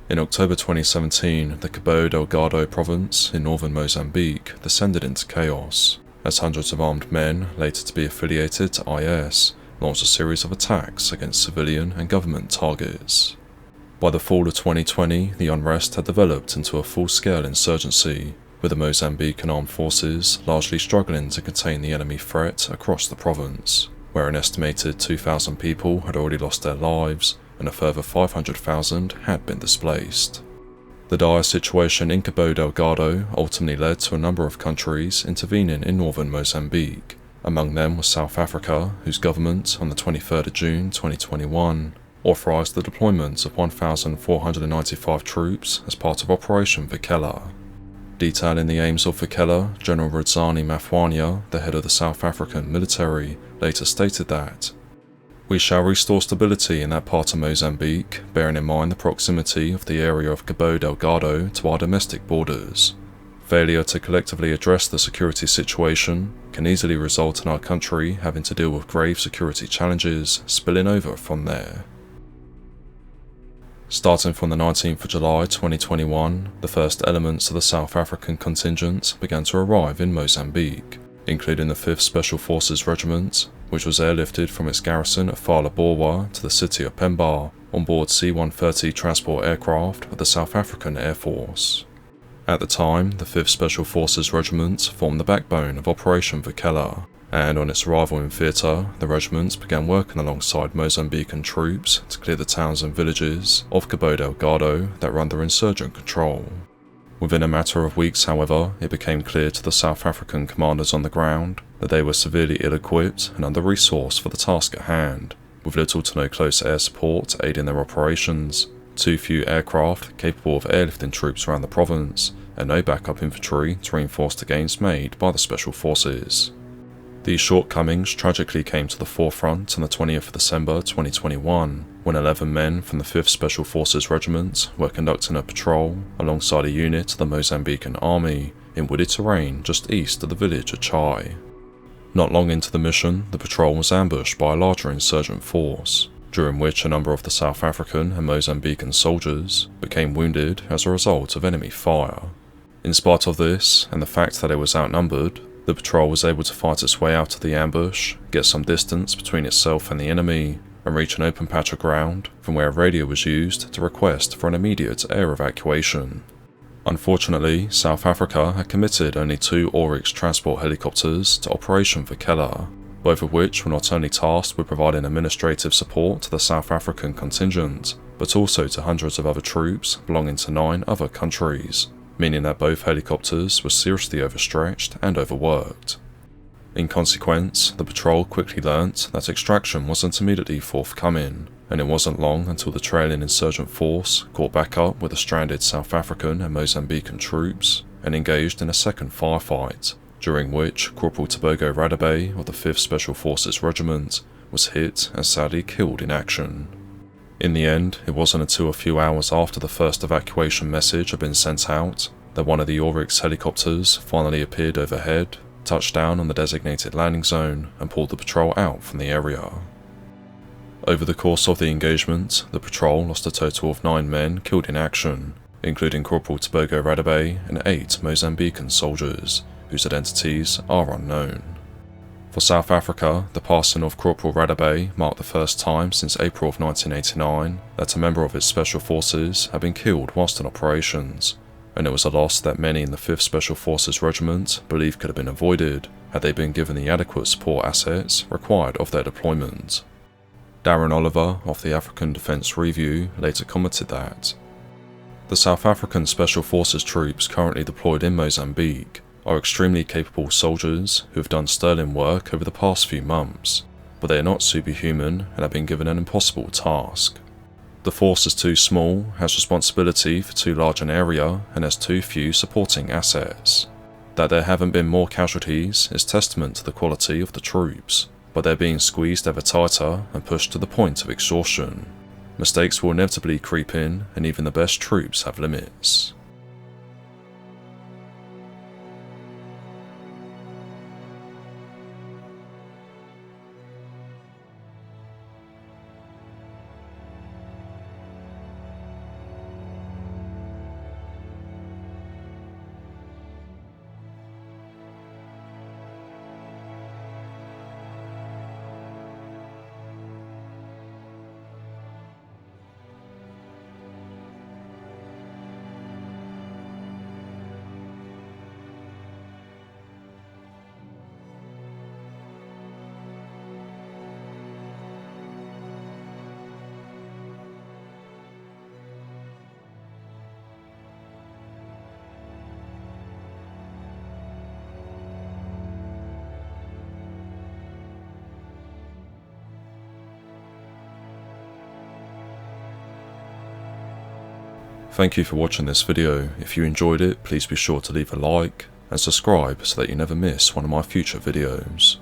In October 2017, the Cabo Delgado province in northern Mozambique descended into chaos, as hundreds of armed men, later to be affiliated to IS, launched a series of attacks against civilian and government targets. By the fall of 2020, the unrest had developed into a full-scale insurgency, with the Mozambican armed forces largely struggling to contain the enemy threat across the province, where an estimated 2,000 people had already lost their lives and a further 500,000 had been displaced. The dire situation in Cabo Delgado ultimately led to a number of countries intervening in northern Mozambique. Among them was South Africa, whose government, on the 23rd of June 2021, authorised the deployment of 1,495 troops as part of Operation Vikela. Detailing the aims of Vikela, General Radzani Mafwanya, the head of the South African military, later stated that, "We shall restore stability in that part of Mozambique, bearing in mind the proximity of the area of Cabo Delgado to our domestic borders. Failure to collectively address the security situation can easily result in our country having to deal with grave security challenges spilling over from there." Starting from the 19th of July 2021, the first elements of the South African contingent began to arrive in Mozambique, including the 5th Special Forces Regiment, which was airlifted from its garrison at Fala Borwa to the city of Pemba on board C-130 transport aircraft of the South African Air Force. At the time, the 5th Special Forces Regiment formed the backbone of Operation Vikela, and on its arrival in theatre, the regiment began working alongside Mozambican troops to clear the towns and villages of Cabo Delgado that were under insurgent control. Within a matter of weeks, however, it became clear to the South African commanders on the ground that they were severely ill-equipped and under-resourced for the task at hand, with little to no close air support aiding their operations, too few aircraft capable of airlifting troops around the province, and no backup infantry to reinforce the gains made by the Special Forces. These shortcomings tragically came to the forefront on the 20th of December 2021, when 11 men from the 5th Special Forces Regiment were conducting a patrol alongside a unit of the Mozambican army in wooded terrain just east of the village of Chai. Not long into the mission, the patrol was ambushed by a larger insurgent force, during which a number of the South African and Mozambican soldiers became wounded as a result of enemy fire. In spite of this, and the fact that it was outnumbered, the patrol was able to fight its way out of the ambush, get some distance between itself and the enemy, and reach an open patch of ground from where a radio was used to request for an immediate air evacuation. Unfortunately, South Africa had committed only 2 Oryx transport helicopters to Operation Vikela, both of which were not only tasked with providing administrative support to the South African contingent, but also to hundreds of other troops belonging to 9 other countries, meaning that both helicopters were seriously overstretched and overworked. In consequence, the patrol quickly learnt that extraction wasn't immediately forthcoming, and it wasn't long until the trailing insurgent force caught back up with the stranded South African and Mozambican troops and engaged in a second firefight, during which Corporal Tebogo Radabe of the 5th Special Forces Regiment was hit and sadly killed in action. In the end, it wasn't until a few hours after the first evacuation message had been sent out that one of the Oryx helicopters finally appeared overhead, touched down on the designated landing zone, and pulled the patrol out from the area. Over the course of the engagement, the patrol lost a total of 9 men killed in action, including Corporal Tebogo Radabe and 8 Mozambican soldiers, whose identities are unknown. For South Africa, the passing of Corporal Radabe marked the first time since April of 1989 that a member of its special forces had been killed whilst in operations, and it was a loss that many in the 5th Special Forces Regiment believed could have been avoided had they been given the adequate support assets required of their deployment. Darren Oliver of the African Defence Review later commented that, "The South African Special Forces troops currently deployed in Mozambique are extremely capable soldiers who have done sterling work over the past few months, but they are not superhuman and have been given an impossible task. The force is too small, has responsibility for too large an area, and has too few supporting assets. That there haven't been more casualties is testament to the quality of the troops, but they're being squeezed ever tighter and pushed to the point of exhaustion. Mistakes will inevitably creep in, and even the best troops have limits. Thank you for watching this video. If you enjoyed it, please be sure to leave a like and subscribe so that you never miss one of my future videos.